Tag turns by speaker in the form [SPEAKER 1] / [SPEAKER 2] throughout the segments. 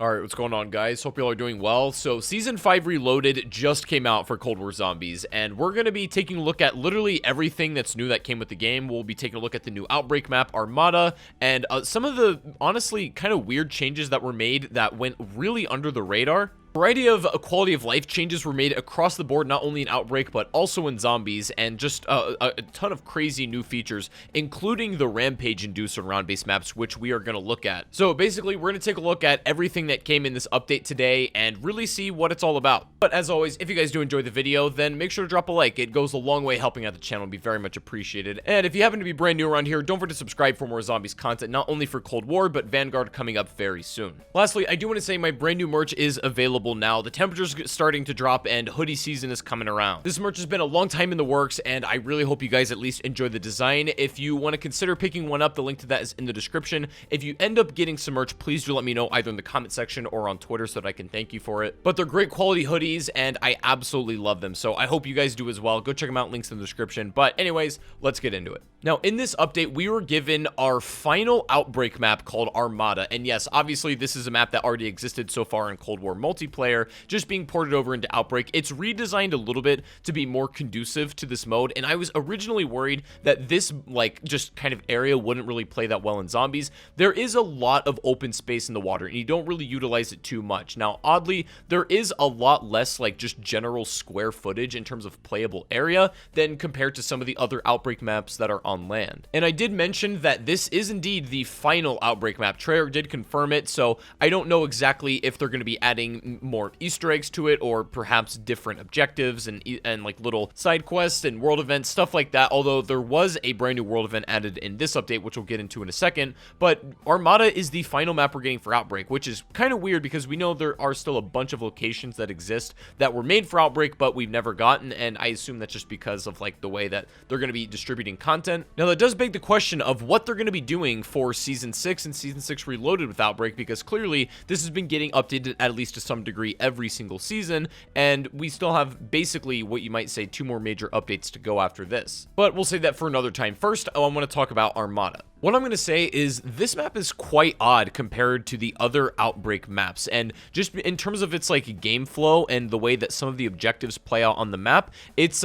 [SPEAKER 1] Alright, what's going on, guys? Hope y'all are doing well. So, Season 5 Reloaded just came out for Cold War Zombies, and we're going to be taking a look at literally everything that's new that came with the game. We'll be taking a look at the new Outbreak map, Armada, and some of the, honestly, kind of weird changes that were made that went really under the radar. A variety of quality of life changes were made across the board, not only in Outbreak, but also in Zombies, and just a ton of crazy new features, including the Rampage Inducer round-based maps, which we are going to look at. So basically, we're going to take a look at everything that came in this update today and really see what it's all about. But as always, if you guys do enjoy the video, then make sure to drop a like. It goes a long way helping out the channel and be very much appreciated. And if you happen to be brand new around here, don't forget to subscribe for more Zombies content, not only for Cold War, but Vanguard coming up very soon. Lastly, I do want to say my brand new merch is available now. The temperature's starting to drop and hoodie season is coming around. This merch has been a long time in the works, and I really hope you guys at least enjoy the design. If you want to consider picking one up, the link to that is in the description. If you end up getting some merch, please do let me know either in the comment section or on Twitter so that I can thank you for it. But they're great quality hoodies, and I absolutely love them, so I hope you guys do as well. Go check them out, links in the description. But anyways, let's get into it. Now, in this update, we were given our final Outbreak map called Armada, and yes, obviously this is a map that already existed so far in Cold War multiplayer, just being ported over into Outbreak. It's redesigned a little bit to be more conducive to this mode, and I was originally worried that this, like, just kind of area wouldn't really play that well in Zombies. There is a lot of open space in the water, and you don't really utilize it too much. Now, oddly, there is a lot less, like, just general square footage in terms of playable area than compared to some of the other Outbreak maps that are on land. And I did mention that this is indeed the final Outbreak map. Treyarch did confirm it, so I don't know exactly if they're going to be adding more Easter eggs to it, or perhaps different objectives and like little side quests and world events, stuff like that, although there was a brand new world event added in this update, which we'll get into in a second. But Armada is the final map we're getting for Outbreak, which is kind of weird because we know there are still a bunch of locations that exist that were made for Outbreak, but we've never gotten, and I assume that's just because of like the way that they're going to be distributing content. Now, that does beg the question of what they're going to be doing for Season 6 and Season 6 Reloaded with Outbreak, because clearly this has been getting updated at least to some degree every single season, and we still have basically what you might say 2 more major updates to go after this. But we'll save that for another time. First, I want to talk about Armada. What I'm going to say is this map is quite odd compared to the other Outbreak maps, and just in terms of its like game flow and the way that some of the objectives play out on the map, it's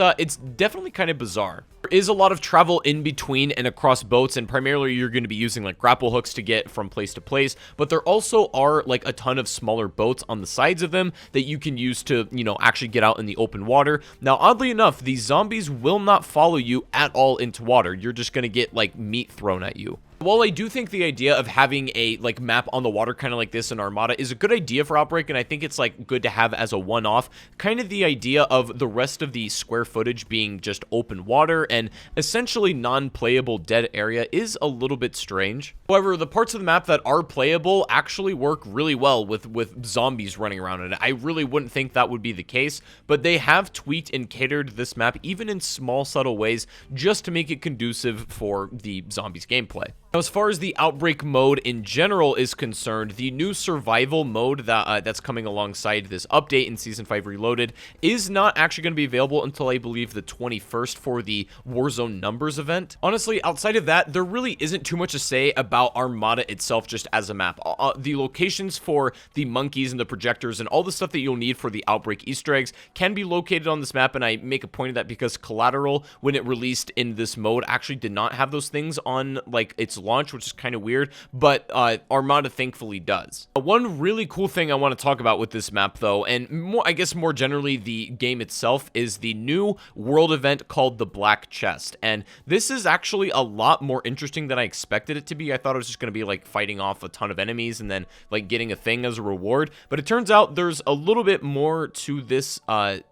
[SPEAKER 1] definitely kind of bizarre. There is a lot of travel in between and across boats, and primarily you're going to be using like grapple hooks to get from place to place, but there also are like a ton of smaller boats on the sides of them that you can use to, you know, actually get out in the open water. Now, oddly enough, these zombies will not follow you at all into water. You're just going to get like meat thrown at you. While I do think the idea of having a like map on the water kind of like this in Armada is a good idea for Outbreak, and I think it's like good to have as a one-off, kind of the idea of the rest of the square footage being just open water and essentially non-playable dead area is a little bit strange. However, the parts of the map that are playable actually work really well with zombies running around in it. I really wouldn't think that would be the case, but they have tweaked and catered this map even in small subtle ways just to make it conducive for the zombies gameplay. Now, as far as the Outbreak mode in general is concerned, the new survival mode that's coming alongside this update in Season 5 Reloaded is not actually going to be available until I believe the 21st for the Warzone Numbers event. Honestly, outside of that, there really isn't too much to say about Armada itself just as a map. The locations for the monkeys and the projectors and all the stuff that you'll need for the Outbreak Easter eggs can be located on this map, and I make a point of that because Collateral, when it released in this mode, actually did not have those things on like its launch, which is kind of weird, but Armada thankfully does. One really cool thing I want to talk about with this map though, and more, I guess more generally the game itself, is the new world event called the Black Chest, and this is actually a lot more interesting than I expected it to be. I thought it was just going to be like fighting off a ton of enemies and then like getting a thing as a reward, but it turns out there's a little bit more to this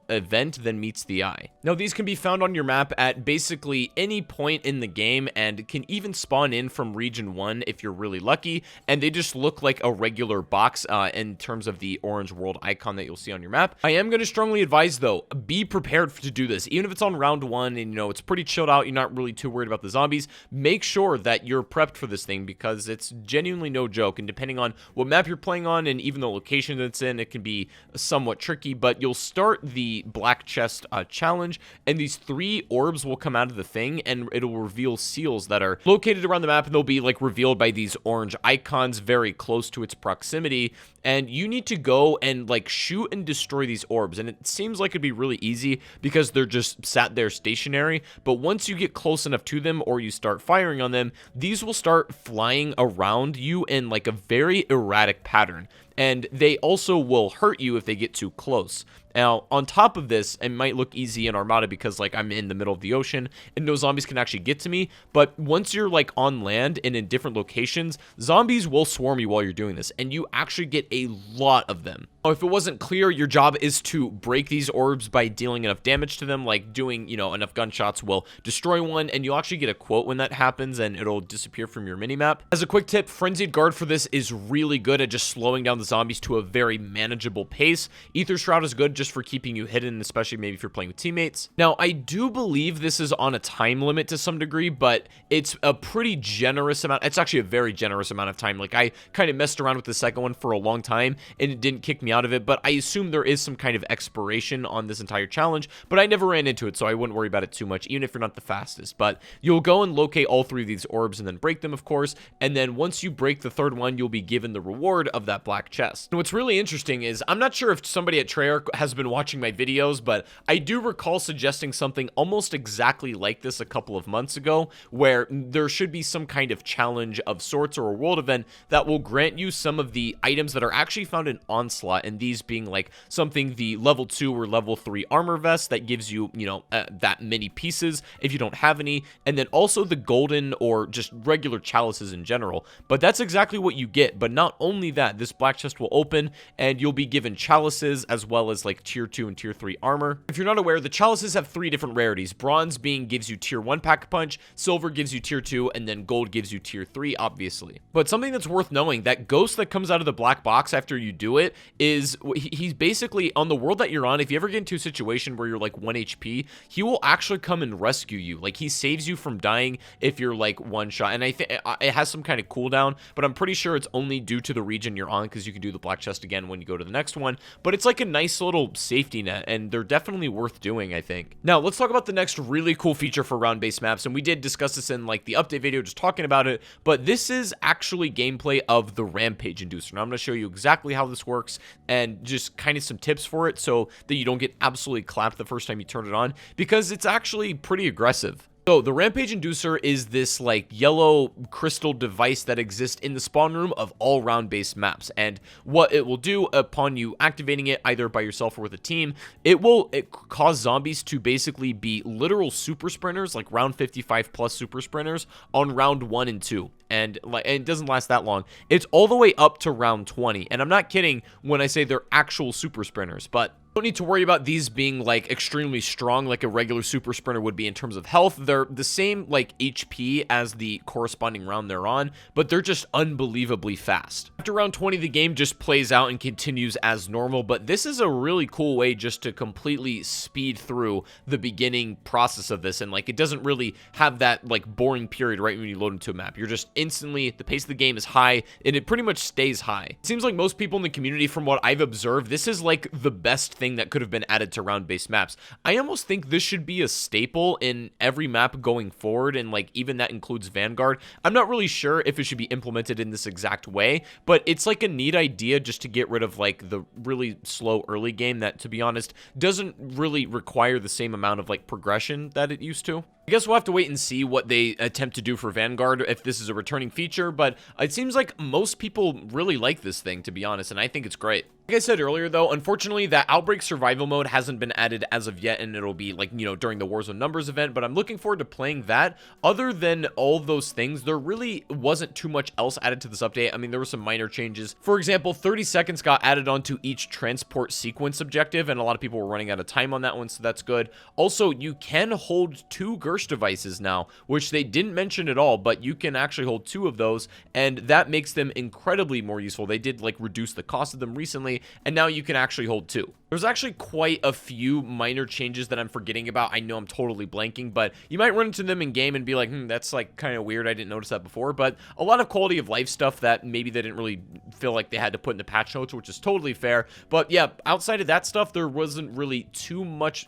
[SPEAKER 1] event than meets the eye. Now, these can be found on your map at basically any point in the game and can even spawn in from region 1 if you're really lucky, and they just look like a regular box in terms of the orange world icon that you'll see on your map. I am going to strongly advise though, be prepared to do this. Even if it's on round 1 and you know it's pretty chilled out, you're not really too worried about the zombies, make sure that you're prepped for this thing because it's genuinely no joke, and depending on what map you're playing on and even the location it's in, it can be somewhat tricky. But you'll start the Black Chest challenge, and these 3 orbs will come out of the thing, and it'll reveal seals that are located around the map they'll be like revealed by these orange icons very close to its proximity, and you need to go and like shoot and destroy these orbs. And it seems like it'd be really easy because they're just sat there stationary, but once you get close enough to them or you start firing on them, these will start flying around you in like a very erratic pattern, and they also will hurt you if they get too close. Now, on top of this, it might look easy in Armada because, like, I'm in the middle of the ocean and no zombies can actually get to me. But once you're, like, on land and in different locations, zombies will swarm you while you're doing this, and you actually get a lot of them. Now, if it wasn't clear, your job is to break these orbs by dealing enough damage to them, like doing, you know, enough gunshots will destroy one, and you'll actually get a quote when that happens, and it'll disappear from your minimap. As a quick tip, Frenzied Guard for this is really good at just slowing down the zombies to a very manageable pace. Ether Shroud is good just for keeping you hidden, especially maybe if you're playing with teammates. Now, I do believe this is on a time limit to some degree, but it's a pretty generous amount. It's actually a very generous amount of time. Like, I kind of messed around with the second one for a long time, and it didn't kick me out of it, but I assume there is some kind of expiration on this entire challenge, but I never ran into it, so I wouldn't worry about it too much, even if you're not the fastest. But you'll go and locate all three of these orbs and then break them, of course, and then once you break the third one, you'll be given the reward of that black chest. And what's really interesting is, I'm not sure if somebody at Treyarch has been watching my videos, but I do recall suggesting something almost exactly like this a couple of months ago, where there should be some kind of challenge of sorts or a world event that will grant you some of the items that are actually found in Onslaught, and these being like something the level 2 or level 3 armor vest that gives you, you know, that many pieces if you don't have any, and then also the golden or just regular chalices in general. But that's exactly what you get. But not only that, this black chest will open and you'll be given chalices as well as like tier 2 and tier 3 armor. If you're not aware, the chalices have 3 different rarities. Bronze being gives you tier 1 pack-a-punch, silver gives you tier 2, and then gold gives you tier 3, obviously. But something that's worth knowing, that ghost that comes out of the black box after you do it is, he's basically on the world that you're on. If you ever get into a situation where you're like 1 HP, he will actually come and rescue you. Like, he saves you from dying if you're like one shot. And I think it has some kind of cooldown, but I'm pretty sure it's only due to the region you're on, because you can do the black chest again when you go to the next one. But it's like a nice little safety net, and they're definitely worth doing, I think. Now, let's talk about the next really cool feature for round-based maps, and we did discuss this in like the update video, just talking about it, but this is actually gameplay of the Rampage Inducer. Now, I'm going to show you exactly how this works and just kind of some tips for it so that you don't get absolutely clapped the first time you turn it on, because it's actually pretty aggressive. So, the Rampage Inducer is this, like, yellow crystal device that exists in the spawn room of all round-based maps, and what it will do upon you activating it, either by yourself or with a team, it cause zombies to basically be literal super sprinters, like round 55 plus super sprinters, on round 1 and 2. And it doesn't last that long. It's all the way up to round 20, and I'm not kidding when I say they're actual super sprinters, but don't need to worry about these being like extremely strong like a regular super sprinter would be in terms of health. They're the same like HP as the corresponding round they're on, but they're just unbelievably fast. After round 20, the game just plays out and continues as normal, but this is a really cool way just to completely speed through the beginning process of this, and like it doesn't really have that like boring period right when you load into a map. You're just instantly, the pace of the game is high, and it pretty much stays high. It seems like most people in the community, from what I've observed, this is like the best thing that could have been added to round-based maps. I almost think this should be a staple in every map going forward, and like even that includes Vanguard. I'm not really sure if it should be implemented in this exact way, but it's like a neat idea just to get rid of like the really slow early game that, to be honest, doesn't really require the same amount of like progression that it used to. I guess we'll have to wait and see what they attempt to do for Vanguard, if this is a returning feature, but it seems like most people really like this thing, to be honest, and I think it's great. Like I said earlier, though, unfortunately, that Outbreak survival mode hasn't been added as of yet, and it'll be, like, you know, during the Warzone Numbers event, but I'm looking forward to playing that. Other than all those things, there really wasn't too much else added to this update. I mean, there were some minor changes. For example, 30 seconds got added onto each transport sequence objective, and a lot of people were running out of time on that one, so that's good. Also, you can hold 2 Gersh devices now, which they didn't mention at all, but you can actually hold 2 of those, and that makes them incredibly more useful. They did, like, reduce the cost of them recently, and now you can actually hold 2. There's actually quite a few minor changes that I'm forgetting about. I know I'm totally blanking, but you might run into them in game and be like, that's like kind of weird. I didn't notice that before. But a lot of quality of life stuff that maybe they didn't really feel like they had to put in the patch notes, which is totally fair. But yeah, outside of that stuff, there wasn't really too much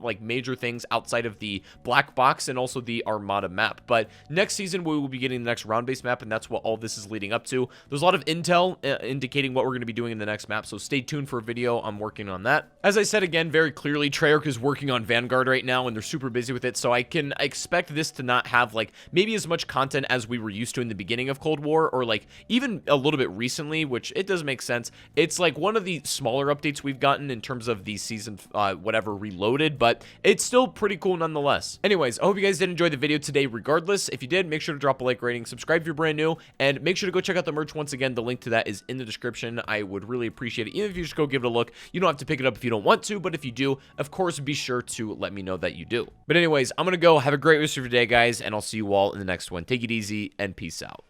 [SPEAKER 1] like major things outside of the black box and also the Armada map. But next season, we will be getting the next round-based map, and that's what all this is leading up to. There's a lot of intel indicating what we're going to be doing in the next map, so stay tuned for a video. I'm working on that. As I said again, very clearly, Treyarch is working on Vanguard right now, and they're super busy with it, so I can expect this to not have, like, maybe as much content as we were used to in the beginning of Cold War, or, like, even a little bit recently, which it does make sense. It's, like, one of the smaller updates we've gotten in terms of the season, whatever, reloaded, but it's still pretty cool nonetheless. Anyways, I hope you guys did enjoy the video today regardless. If you did, make sure to drop a like rating, subscribe if you're brand new, and make sure to go check out the merch once again. The link to that is in the description. I would really appreciate it. Even if you just go give it a look, you don't have to pick it up if you don't want to, but if you do, of course, be sure to let me know that you do. But anyways, I'm gonna go. Have a great rest of your day, guys, and I'll see you all in the next one. Take it easy, and peace out.